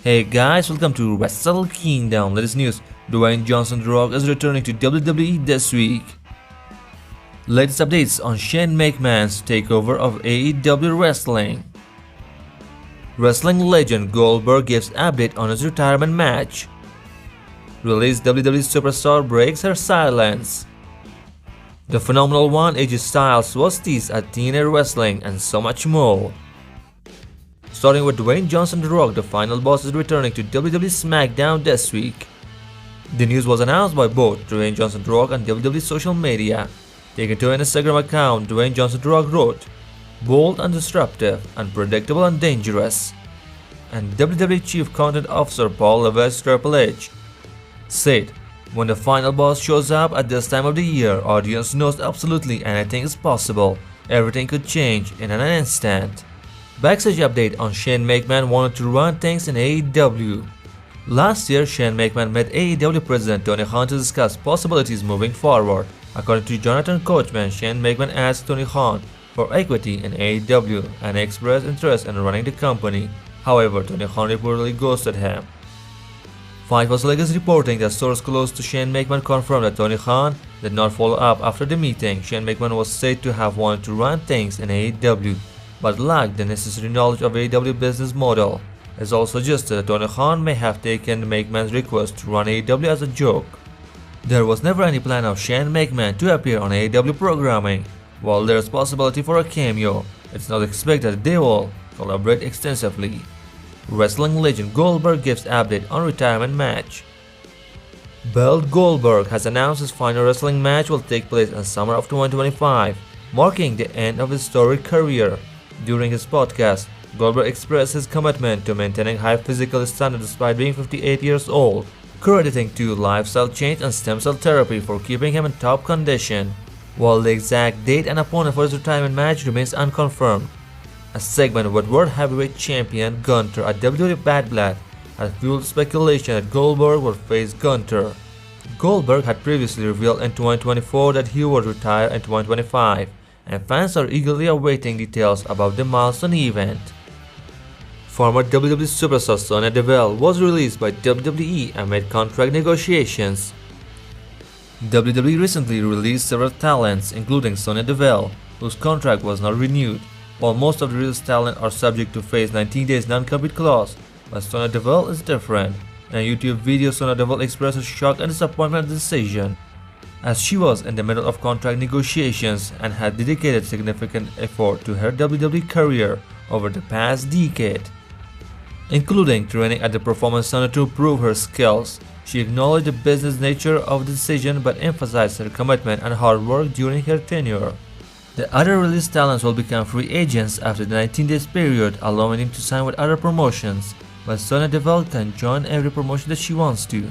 Hey guys, welcome to Wrestle Kingdom. Latest news: Dwayne Johnson The Rock is returning to WWE this week. Latest updates on Shane McMahon's takeover of AEW Wrestling. Wrestling legend Goldberg gives update on his retirement match. Released WWE superstar breaks her silence. The phenomenal one AJ Styles was teased at TNA Wrestling, and so much more. Starting with Dwayne Johnson The Rock, the final boss is returning to WWE Smackdown this week. The news was announced by both Dwayne Johnson The Rock and WWE social media. Taken to an Instagram account, Dwayne Johnson The Rock wrote, "Bold and disruptive, unpredictable and dangerous." And WWE Chief Content Officer Paul Levesque Triple H said, "When the final boss shows up at this time of the year, audience knows absolutely anything is possible. Everything could change in an instant." Backstage update on Shane McMahon wanted to run things in AEW. Last year, Shane McMahon met AEW President Tony Khan to discuss possibilities moving forward. According to Jonathan Coachman, Shane McMahon asked Tony Khan for equity in AEW and expressed interest in running the company. However, Tony Khan reportedly ghosted him. Fightful's Legacy reporting that source close to Shane McMahon confirmed that Tony Khan did not follow up after the meeting. Shane McMahon was said to have wanted to run things in AEW, but lacked the necessary knowledge of AEW business model. It is also suggested that Tony Khan may have taken McMahon's request to run AEW as a joke. There was never any plan of Shane McMahon to appear on AEW programming. While there is possibility for a cameo, it's not expected that they will collaborate extensively. Wrestling legend Goldberg gives update on retirement match. Belt Goldberg has announced his final wrestling match will take place in summer of 2025, marking the end of his storied career. During his podcast, Goldberg expressed his commitment to maintaining high physical standards despite being 58 years old, crediting to lifestyle change and stem cell therapy for keeping him in top condition. While the exact date and opponent for his retirement match remains unconfirmed, a segment with World Heavyweight Champion Gunther at WWE Bad Blood had fueled speculation that Goldberg would face Gunther. Goldberg had previously revealed in 2024 that he would retire in 2025, and fans are eagerly awaiting details about the milestone event. Former WWE superstar Sonya Deville was released by WWE amid contract negotiations. WWE recently released several talents, including Sonya Deville, whose contract was not renewed. While most of the released talent are subject to face 19 days non-compete clause, but Sonya Deville is different. In a YouTube video, Sonya Deville expresses shock and disappointment at the decision, as she was in the middle of contract negotiations and had dedicated significant effort to her WWE career over the past decade, including training at the Performance Center to prove her skills. She acknowledged the business nature of the decision but emphasized her commitment and hard work during her tenure. The other released talents will become free agents after the 19 days period, allowing them to sign with other promotions, but Sonya Deville can join every promotion that she wants to.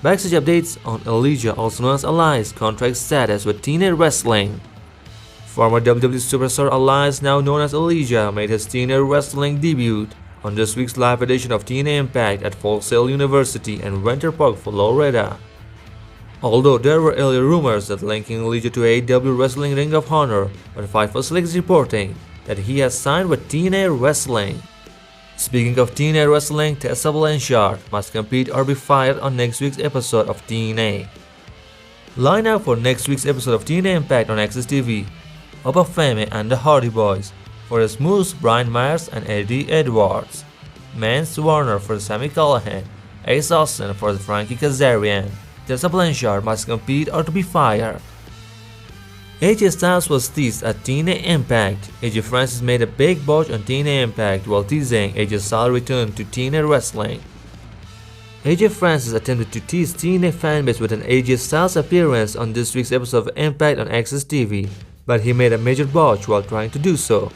Backstage updates on Elias, also known as Elias, contract status with TNA Wrestling. Former WWE superstar Elias, now known as Elias, made his TNA Wrestling debut on this week's live edition of TNA Impact at Full Sail University in Winter Park, Florida. Although there were earlier rumors that linking Elias to AEW Wrestling Ring of Honor, but Fightful is reporting that he has signed with TNA Wrestling. Speaking of TNA Wrestling, Tessa Blanchard must compete or be fired on next week's episode of TNA. Line up for next week's episode of TNA Impact on Access TV, Oba Fami and the Hardy Boys for the Smooths, Brian Myers and Eddie Edwards, Mance Warner for Sami Callihan, Ace Austin for the Frankie Kazarian. Tessa Blanchard must compete or to be fired. AJ Styles was teased at TNA Impact. AJ Francis made a big botch on TNA Impact while teasing AJ Styles' return to TNA Wrestling. AJ Francis attempted to tease TNA fanbase with an AJ Styles appearance on this week's episode of Impact on Access TV, but he made a major botch while trying to do so.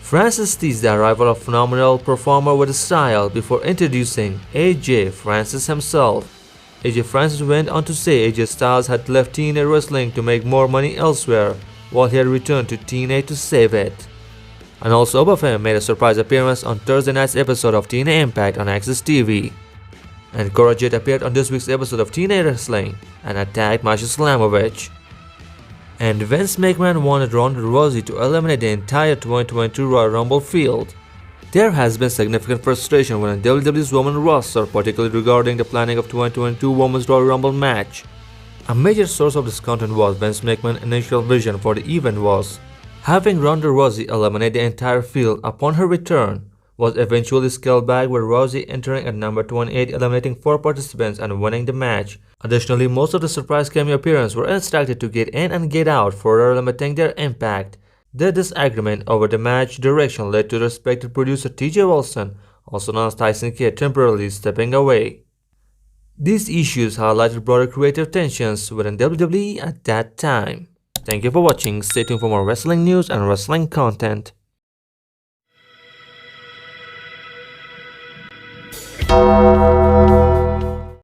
Francis teased the arrival of a phenomenal performer with a style before introducing AJ Francis himself. AJ Francis went on to say AJ Styles had left TNA Wrestling to make more money elsewhere, while he had returned to TNA to save it. And also Oba Fami made a surprise appearance on Thursday night's episode of TNA Impact on Access TV. And Cora Jade appeared on this week's episode of TNA Wrestling and attacked Masha Slamovich. And Vince McMahon wanted Ronda Rousey to eliminate the entire 2022 Royal Rumble field. There has been significant frustration within WWE's women's roster, particularly regarding the planning of 2022 Women's Royal Rumble match. A major source of discontent was Vince McMahon's initial vision for the event was having Ronda Rousey eliminate the entire field upon her return, was eventually scaled back with Rousey entering at number 28, eliminating 4 participants and winning the match. Additionally, most of the surprise cameo appearances were instructed to get in and get out, further limiting their impact. The disagreement over the match direction led to respected producer TJ Wilson, also known as Tyson Kidd, temporarily stepping away. These issues highlighted broader creative tensions within WWE at that time. Thank you for watching. Stay tuned for more wrestling news and wrestling content.